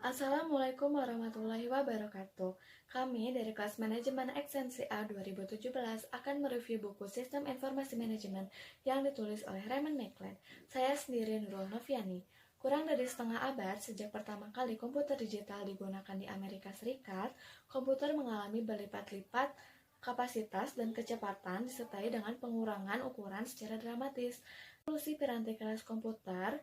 Assalamualaikum warahmatullahi wabarakatuh. Kami dari kelas Manajemen Ekstensi A 2017 akan mereview buku Sistem Informasi Manajemen yang ditulis oleh Raymond McLean. Saya sendiri Nurul Noviani. Kurang dari setengah abad sejak pertama kali komputer digital digunakan di Amerika Serikat, komputer mengalami berlipat-lipat kapasitas dan kecepatan disertai dengan pengurangan ukuran secara dramatis. Evolusi piranti keras komputer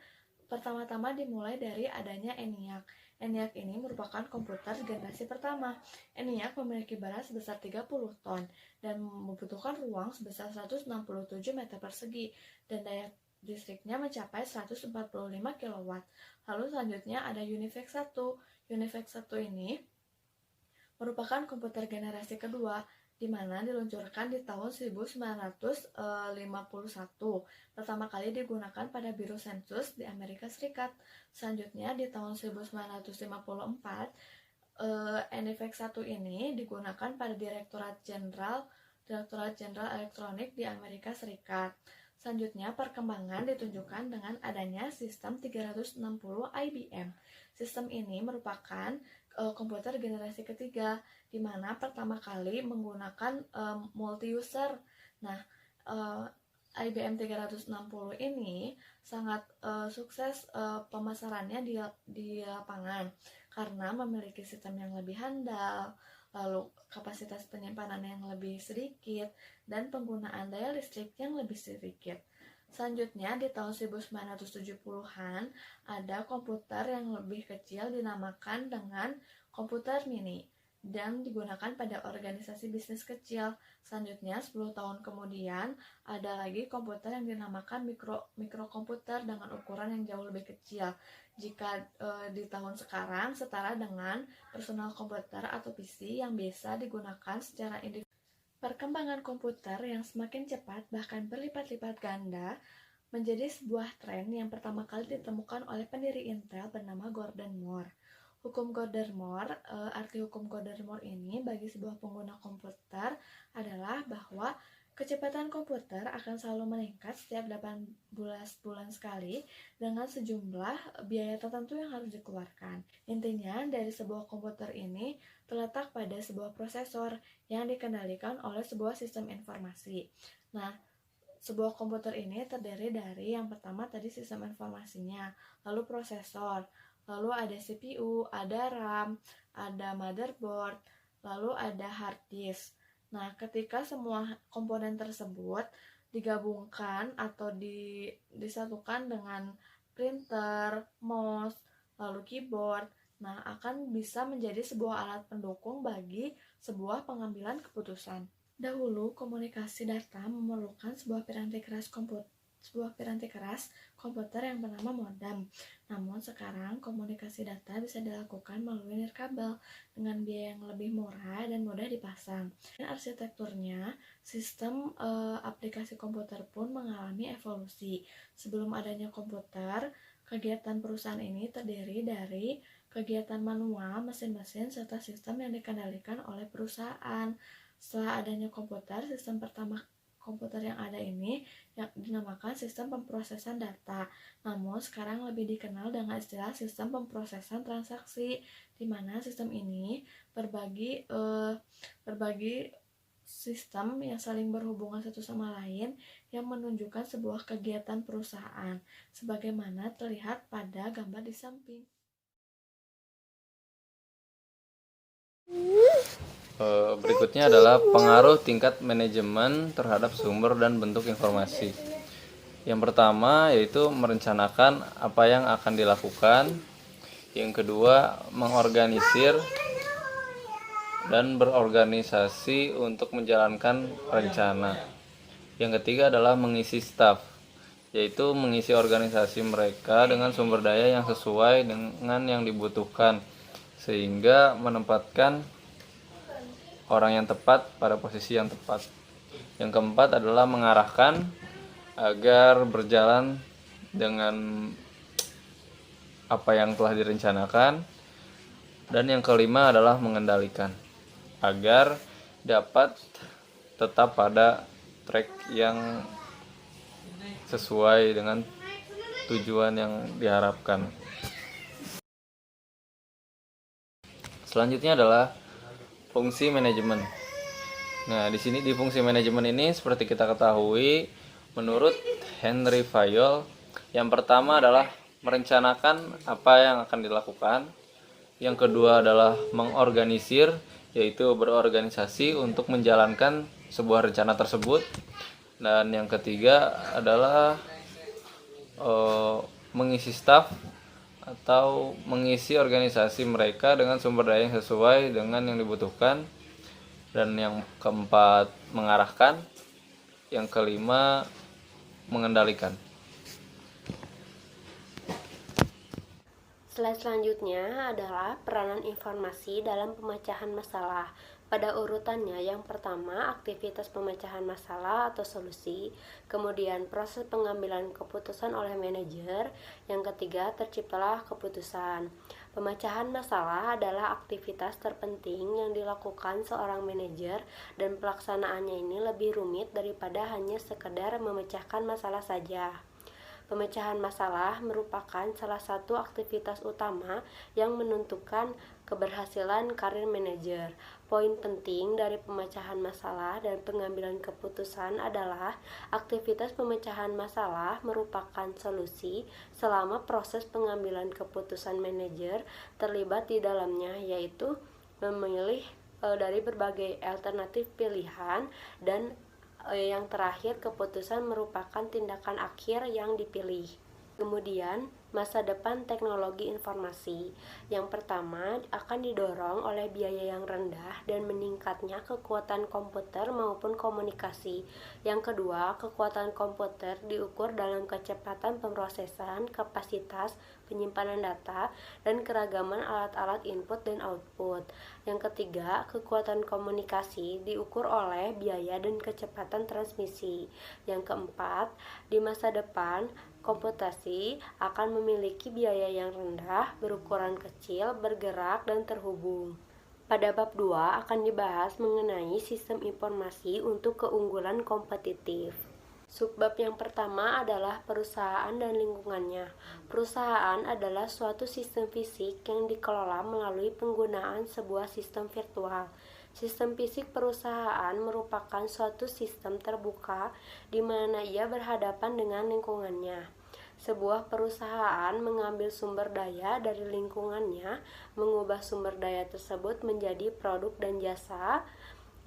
pertama-tama dimulai dari adanya ENIAC. ENIAC ini merupakan komputer generasi pertama. ENIAC memiliki berat sebesar 30 ton dan membutuhkan ruang sebesar 167 meter persegi dan daya listriknya mencapai 145 kW. Lalu selanjutnya ada UNIVAC 1. UNIVAC 1 ini merupakan komputer generasi kedua di mana diluncurkan di tahun 1951. Pertama kali digunakan pada Biro Sensus di Amerika Serikat. Selanjutnya di tahun 1954, ENIAC 1 ini digunakan pada Direktorat Jenderal Elektronik di Amerika Serikat. Selanjutnya, perkembangan ditunjukkan dengan adanya sistem 360 IBM. Sistem ini merupakan komputer generasi ketiga, di mana pertama kali menggunakan multi-user. Nah, IBM 360 ini sangat sukses pemasarannya di lapangan karena memiliki sistem yang lebih handal, lalu kapasitas penyimpanan yang lebih sedikit, dan penggunaan daya listrik yang lebih sedikit. Selanjutnya di tahun 1970-an ada komputer yang lebih kecil dinamakan dengan komputer mini dan digunakan pada organisasi bisnis kecil. Selanjutnya 10 tahun kemudian ada lagi komputer yang dinamakan mikrokomputer dengan ukuran yang jauh lebih kecil. Jika di tahun sekarang setara dengan personal komputer atau PC yang biasa digunakan secara individu. Perkembangan komputer yang semakin cepat, bahkan berlipat-lipat ganda, menjadi sebuah tren yang pertama kali ditemukan oleh pendiri Intel bernama Gordon Moore. Arti hukum Gordon Moore ini bagi sebuah pengguna komputer adalah bahwa kecepatan komputer akan selalu meningkat setiap 18 bulan sekali dengan sejumlah biaya tertentu yang harus dikeluarkan. Intinya, dari sebuah komputer ini terletak pada sebuah prosesor yang dikendalikan oleh sebuah sistem informasi. Nah, sebuah komputer ini terdiri dari yang pertama tadi sistem informasinya, lalu prosesor, lalu ada CPU, ada RAM, ada motherboard, lalu ada hard disk. Nah, ketika semua komponen tersebut digabungkan atau disatukan dengan printer, mouse, lalu keyboard, nah akan bisa menjadi sebuah alat pendukung bagi sebuah pengambilan keputusan. Dahulu, komunikasi data memerlukan sebuah piranti keras komputer yang bernama modem. Namun sekarang komunikasi data bisa dilakukan melalui nirkabel dengan biaya yang lebih murah dan mudah dipasang. Dan arsitekturnya, sistem aplikasi komputer pun mengalami evolusi. Sebelum adanya komputer, kegiatan perusahaan ini terdiri dari kegiatan manual, mesin-mesin, serta sistem yang dikendalikan oleh perusahaan. Setelah adanya komputer, sistem pertama komputer yang ada ini yang dinamakan sistem pemrosesan data. Namun sekarang lebih dikenal dengan istilah sistem pemrosesan transaksi, di mana sistem ini berbagi sistem yang saling berhubungan satu sama lain yang menunjukkan sebuah kegiatan perusahaan, sebagaimana terlihat pada gambar di samping. Berikutnya adalah pengaruh tingkat manajemen terhadap sumber dan bentuk informasi. Yang pertama yaitu merencanakan apa yang akan dilakukan. Yang kedua, mengorganisir dan berorganisasi untuk menjalankan rencana. Yang ketiga adalah mengisi staf, yaitu mengisi organisasi mereka dengan sumber daya yang sesuai dengan yang dibutuhkan, sehingga menempatkan orang yang tepat pada posisi yang tepat. Yang keempat adalah mengarahkan agar berjalan dengan apa yang telah direncanakan. Dan yang kelima adalah mengendalikan agar dapat tetap pada track yang sesuai dengan tujuan yang diharapkan. Selanjutnya adalah fungsi manajemen. Nah, di sini di fungsi manajemen ini seperti kita ketahui, menurut Henry Fayol, yang pertama adalah merencanakan apa yang akan dilakukan. Yang kedua adalah mengorganisir, yaitu berorganisasi untuk menjalankan sebuah rencana tersebut. Dan yang ketiga adalah mengisi staf atau mengisi organisasi mereka dengan sumber daya yang sesuai dengan yang dibutuhkan. Dan yang keempat mengarahkan, yang kelima mengendalikan. Slide selanjutnya adalah peranan informasi dalam pemecahan masalah. Pada urutannya, yang pertama aktivitas pemecahan masalah atau solusi, kemudian proses pengambilan keputusan oleh manajer, yang ketiga terciptalah keputusan. Pemecahan masalah adalah aktivitas terpenting yang dilakukan seorang manajer dan pelaksanaannya ini lebih rumit daripada hanya sekedar memecahkan masalah saja. Pemecahan masalah merupakan salah satu aktivitas utama yang menentukan keberhasilan karir manajer. Poin penting dari pemecahan masalah dan pengambilan keputusan adalah aktivitas pemecahan masalah merupakan solusi selama proses pengambilan keputusan manajer terlibat di dalamnya, yaitu memilih dari berbagai alternatif pilihan, dan yang terakhir, keputusan merupakan tindakan akhir yang dipilih. Kemudian, masa depan teknologi informasi. Yang pertama akan didorong oleh biaya yang rendah dan meningkatnya kekuatan komputer maupun komunikasi. Yang kedua, kekuatan komputer diukur dalam kecepatan pemrosesan, kapasitas penyimpanan data, dan keragaman alat-alat input dan output. Yang ketiga, kekuatan komunikasi diukur oleh biaya dan kecepatan transmisi. Yang keempat, di masa depan, komputasi akan memiliki biaya yang rendah, berukuran kecil, bergerak, dan terhubung. Pada bab 2 akan dibahas mengenai sistem informasi untuk keunggulan kompetitif. Subbab yang pertama adalah perusahaan dan lingkungannya. Perusahaan adalah suatu sistem fisik yang dikelola melalui penggunaan sebuah sistem virtual. Sistem fisik perusahaan merupakan suatu sistem terbuka di mana ia berhadapan dengan lingkungannya. Sebuah perusahaan mengambil sumber daya dari lingkungannya, mengubah sumber daya tersebut menjadi produk dan jasa,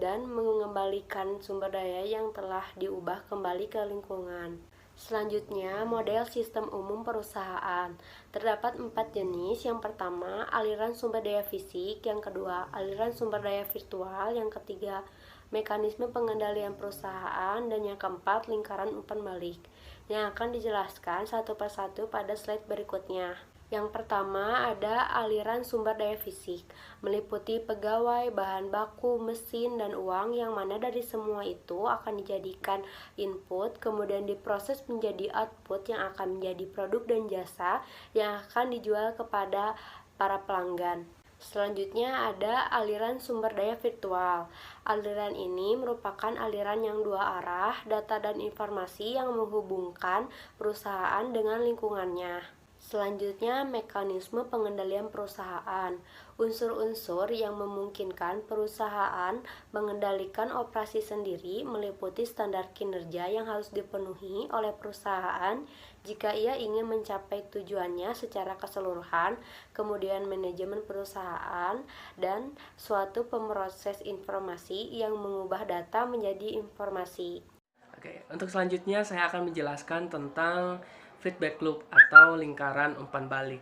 dan mengembalikan sumber daya yang telah diubah kembali ke lingkungan. Selanjutnya, model sistem umum perusahaan. Terdapat 4 jenis. Yang pertama, aliran sumber daya fisik. Yang kedua, aliran sumber daya virtual. Yang ketiga, mekanisme pengendalian perusahaan. Dan yang keempat, lingkaran umpan balik, yang akan dijelaskan satu persatu pada slide berikutnya. Yang pertama ada aliran sumber daya fisik, meliputi pegawai, bahan baku, mesin, dan uang, yang mana dari semua itu akan dijadikan input, kemudian diproses menjadi output yang akan menjadi produk dan jasa yang akan dijual kepada para pelanggan. Selanjutnya ada aliran sumber daya virtual. Aliran ini merupakan aliran yang dua arah, data dan informasi yang menghubungkan perusahaan dengan lingkungannya. Selanjutnya, mekanisme pengendalian perusahaan. Unsur-unsur yang memungkinkan perusahaan mengendalikan operasi sendiri meliputi standar kinerja yang harus dipenuhi oleh perusahaan jika ia ingin mencapai tujuannya secara keseluruhan, kemudian manajemen perusahaan, dan suatu pemroses informasi yang mengubah data menjadi informasi. Oke, untuk selanjutnya saya akan menjelaskan tentang feedback loop atau lingkaran umpan balik,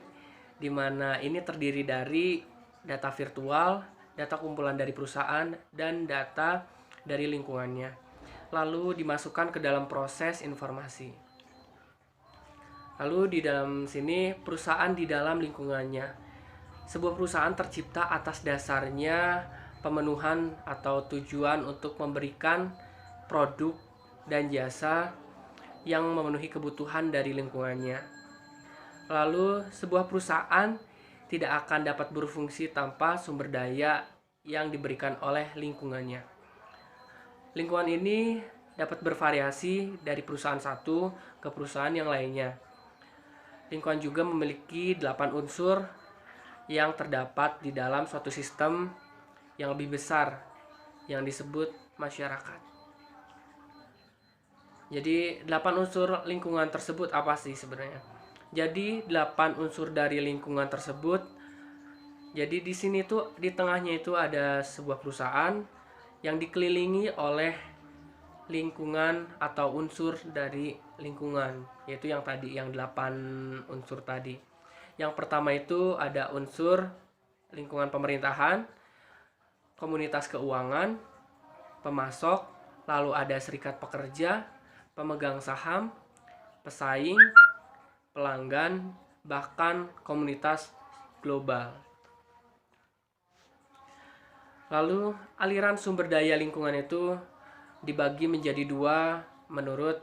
di mana ini terdiri dari data virtual, data kumpulan dari perusahaan, dan data dari lingkungannya, lalu dimasukkan ke dalam proses informasi. Lalu di dalam sini perusahaan di dalam lingkungannya. Sebuah perusahaan tercipta atas dasarnya pemenuhan atau tujuan untuk memberikan produk dan jasa yang memenuhi kebutuhan dari lingkungannya. Lalu sebuah perusahaan tidak akan dapat berfungsi tanpa sumber daya yang diberikan oleh lingkungannya. Lingkungan ini dapat bervariasi dari perusahaan satu ke perusahaan yang lainnya. Lingkungan juga memiliki 8 unsur yang terdapat di dalam suatu sistem yang lebih besar yang disebut masyarakat. Jadi 8 unsur lingkungan tersebut apa sih sebenarnya? Jadi 8 unsur dari lingkungan tersebut. Jadi di sini tuh di tengahnya itu ada sebuah perusahaan yang dikelilingi oleh lingkungan atau unsur dari lingkungan, yaitu yang tadi yang 8 unsur tadi. Yang pertama itu ada unsur lingkungan pemerintahan, komunitas keuangan, pemasok, lalu ada serikat pekerja, pemegang saham, pesaing, pelanggan, bahkan komunitas global. Lalu aliran sumber daya lingkungan itu dibagi menjadi 2 menurut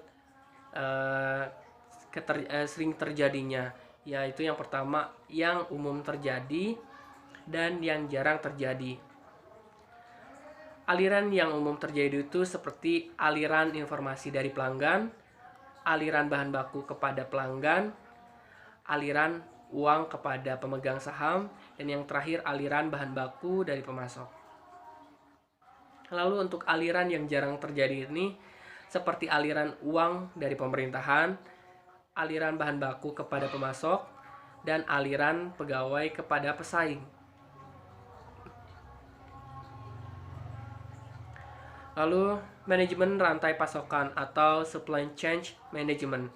sering terjadinya, yaitu yang pertama yang umum terjadi dan yang jarang terjadi. Aliran yang umum terjadi itu seperti aliran informasi dari pelanggan, aliran bahan baku kepada pelanggan, aliran uang kepada pemegang saham, dan yang terakhir aliran bahan baku dari pemasok. Lalu untuk aliran yang jarang terjadi ini seperti aliran uang dari pemerintahan, aliran bahan baku kepada pemasok, dan aliran pegawai kepada pesaing. Lalu manajemen rantai pasokan atau supply chain management,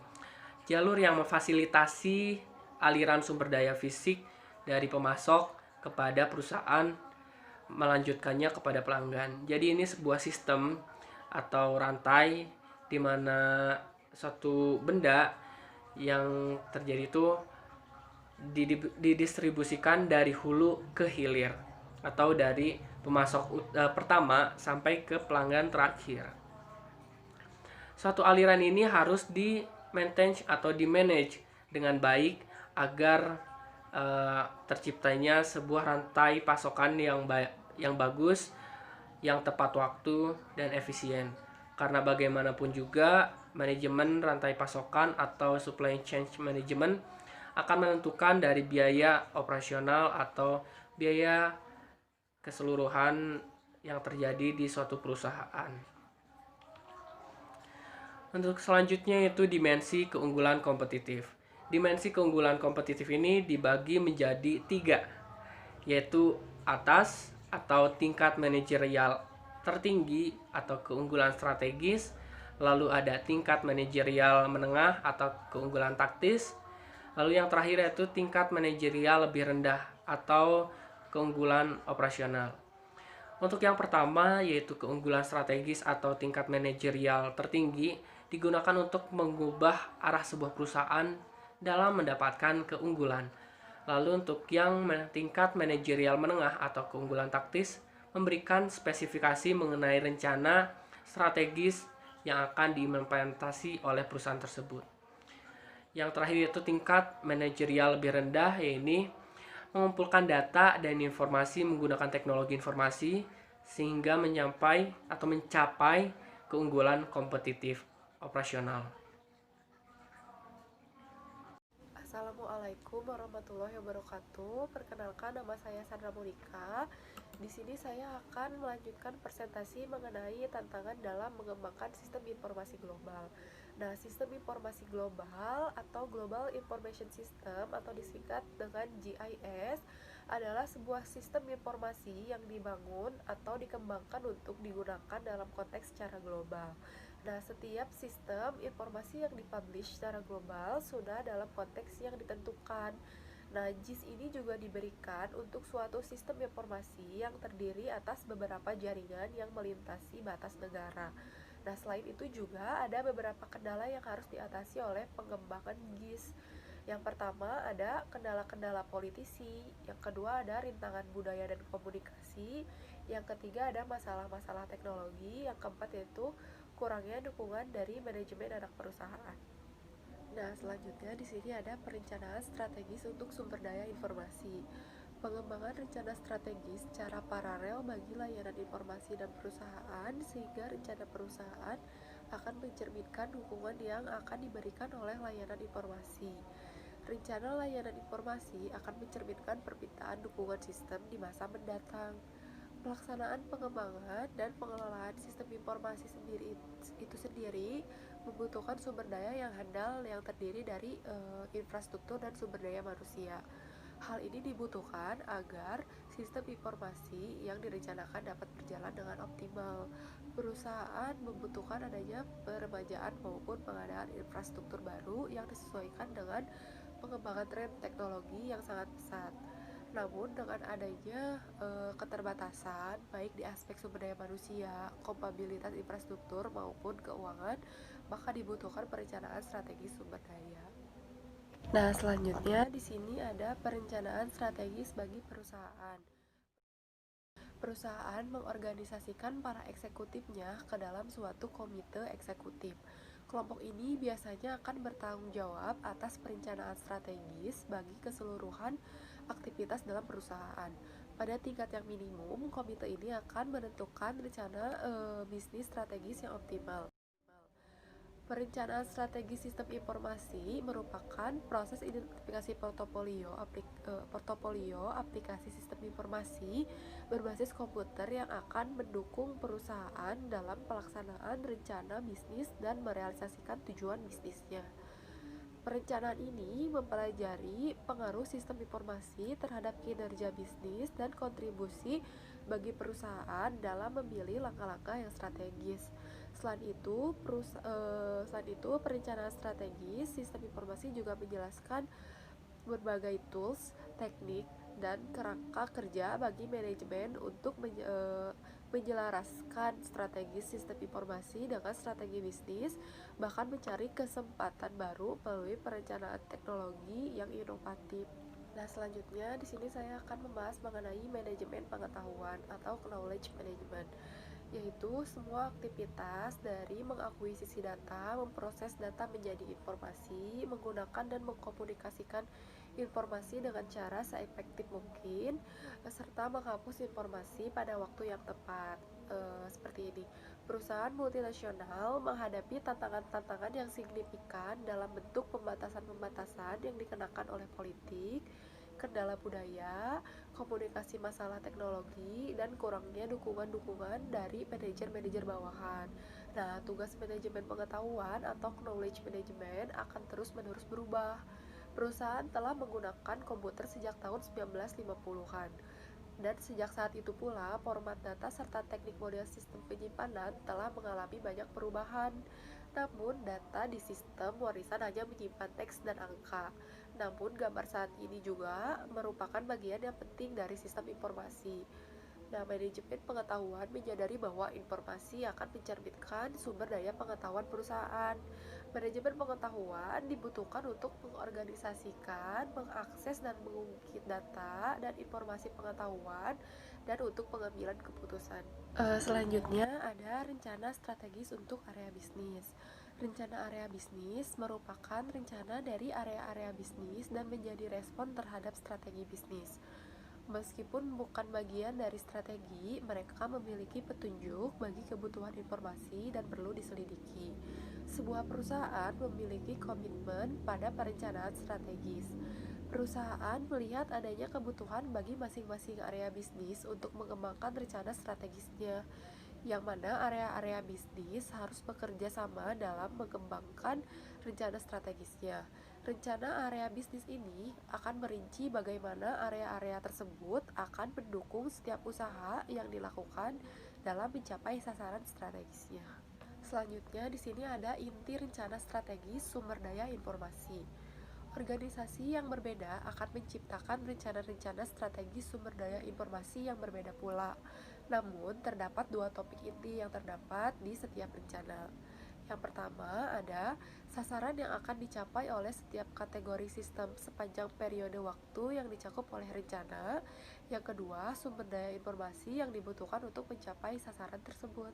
jalur yang memfasilitasi aliran sumber daya fisik dari pemasok kepada perusahaan melanjutkannya kepada pelanggan. Jadi ini sebuah sistem atau rantai di mana suatu benda yang terjadi itu didistribusikan dari hulu ke hilir atau dari pemasok pertama sampai ke pelanggan terakhir. Suatu aliran ini harus di-maintain atau di-manage dengan baik agar terciptanya sebuah rantai pasokan yang bagus, yang tepat waktu dan efisien. Karena bagaimanapun juga manajemen rantai pasokan atau supply chain management akan menentukan dari biaya operasional atau biaya keseluruhan yang terjadi di suatu perusahaan. Untuk selanjutnya itu dimensi keunggulan kompetitif. Dimensi keunggulan kompetitif ini dibagi menjadi 3, yaitu atas atau tingkat manajerial tertinggi atau keunggulan strategis, lalu ada tingkat manajerial menengah atau keunggulan taktis, lalu yang terakhir yaitu tingkat manajerial lebih rendah atau keunggulan operasional. Untuk yang pertama yaitu keunggulan strategis atau tingkat manajerial tertinggi digunakan untuk mengubah arah sebuah perusahaan dalam mendapatkan keunggulan. Lalu untuk yang tingkat manajerial menengah atau keunggulan taktis memberikan spesifikasi mengenai rencana strategis yang akan diimplementasi oleh perusahaan tersebut. Yang terakhir yaitu tingkat manajerial lebih rendah, yaitu mengumpulkan data dan informasi menggunakan teknologi informasi sehingga mencapai keunggulan kompetitif operasional. Assalamualaikum warahmatullahi wabarakatuh. Perkenalkan, nama saya Sandra Monika. Di sini saya akan melanjutkan presentasi mengenai tantangan dalam mengembangkan sistem informasi global. Nah, sistem informasi global atau Global Information System atau disingkat dengan GIS adalah sebuah sistem informasi yang dibangun atau dikembangkan untuk digunakan dalam konteks secara global. Nah, setiap sistem informasi yang dipublish secara global sudah dalam konteks yang ditentukan. Nah, GIS ini juga diberikan untuk suatu sistem informasi yang terdiri atas beberapa jaringan yang melintasi batas negara. Nah, selain itu juga ada beberapa kendala yang harus diatasi oleh pengembangan GIS. Yang pertama ada kendala-kendala politisi, yang kedua ada rintangan budaya dan komunikasi, yang ketiga ada masalah-masalah teknologi, yang keempat yaitu kurangnya dukungan dari manajemen anak perusahaan. Nah, selanjutnya di sini ada perencanaan strategis untuk sumber daya informasi. Pengembangan rencana strategis secara paralel bagi layanan informasi dan perusahaan sehingga rencana perusahaan akan mencerminkan dukungan yang akan diberikan oleh layanan informasi. Rencana layanan informasi akan mencerminkan permintaan dukungan sistem di masa mendatang. Pelaksanaan pengembangan dan pengelolaan sistem informasi itu sendiri membutuhkan sumber daya yang handal yang terdiri dari infrastruktur dan sumber daya manusia. Hal ini dibutuhkan agar sistem informasi yang direncanakan dapat berjalan dengan optimal. Perusahaan membutuhkan adanya peremajaan maupun pengadaan infrastruktur baru yang disesuaikan dengan pengembangan tren teknologi yang sangat pesat. Namun dengan adanya keterbatasan baik di aspek sumber daya manusia, kompatibilitas infrastruktur maupun keuangan, maka dibutuhkan perencanaan strategi sumber daya. Nah, selanjutnya di sini ada perencanaan strategis bagi perusahaan. Perusahaan mengorganisasikan para eksekutifnya ke dalam suatu komite eksekutif. Kelompok ini biasanya akan bertanggung jawab atas perencanaan strategis bagi keseluruhan aktivitas dalam perusahaan. Pada tingkat yang minimum, komite ini akan menentukan rencana bisnis strategis yang optimal. Perencanaan strategi sistem informasi merupakan proses identifikasi portofolio aplikasi sistem informasi berbasis komputer yang akan mendukung perusahaan dalam pelaksanaan rencana bisnis dan merealisasikan tujuan bisnisnya. Perencanaan ini mempelajari pengaruh sistem informasi terhadap kinerja bisnis dan kontribusi bagi perusahaan dalam memilih langkah-langkah yang strategis. Selain itu, perencanaan strategis sistem informasi juga menjelaskan berbagai tools, teknik, dan kerangka kerja bagi manajemen untuk menyelaraskan strategi sistem informasi dengan strategi bisnis, bahkan mencari kesempatan baru melalui perencanaan teknologi yang inovatif. Nah, selanjutnya di sini saya akan membahas mengenai manajemen pengetahuan atau knowledge management, yaitu semua aktivitas dari mengakuisisi data, memproses data menjadi informasi, menggunakan dan mengkomunikasikan informasi dengan cara seefektif mungkin, serta menghapus informasi pada waktu yang tepat. Seperti ini, perusahaan multinasional menghadapi tantangan-tantangan yang signifikan dalam bentuk pembatasan-pembatasan yang dikenakan oleh politik, kendala budaya, komunikasi masalah teknologi, dan kurangnya dukungan-dukungan dari manajer-manajer bawahan. Nah, tugas manajemen pengetahuan atau knowledge management akan terus-menerus berubah. Perusahaan telah menggunakan komputer sejak tahun 1950-an. Dan sejak saat itu pula, format data serta teknik model sistem penyimpanan telah mengalami banyak perubahan. Namun, data di sistem warisan hanya menyimpan teks dan angka. Namun, gambar saat ini juga merupakan bagian yang penting dari sistem informasi. Nah, manajemen pengetahuan menyadari bahwa informasi akan mencerminkan sumber daya pengetahuan perusahaan. Manajemen pengetahuan dibutuhkan untuk mengorganisasikan, mengakses, dan mengungkit data dan informasi pengetahuan, dan untuk pengambilan keputusan. Selanjutnya ada rencana strategis untuk area bisnis. Rencana area bisnis merupakan rencana dari area-area bisnis dan menjadi respon terhadap strategi bisnis. Meskipun bukan bagian dari strategi, mereka memiliki petunjuk bagi kebutuhan informasi dan perlu diselidiki. Sebuah perusahaan memiliki komitmen pada perencanaan strategis. Perusahaan melihat adanya kebutuhan bagi masing-masing area bisnis untuk mengembangkan rencana strategisnya, yang mana area-area bisnis harus bekerja sama dalam mengembangkan rencana strategisnya. Rencana area bisnis ini akan merinci bagaimana area-area tersebut akan mendukung setiap usaha yang dilakukan dalam mencapai sasaran strategisnya. Selanjutnya di sini ada inti rencana strategis sumber daya informasi. Organisasi yang berbeda akan menciptakan rencana-rencana strategis sumber daya informasi yang berbeda pula. Namun, terdapat dua topik inti yang terdapat di setiap rencana. Yang pertama ada sasaran yang akan dicapai oleh setiap kategori sistem sepanjang periode waktu yang dicakup oleh rencana. Yang kedua, sumber daya informasi yang dibutuhkan untuk mencapai sasaran tersebut.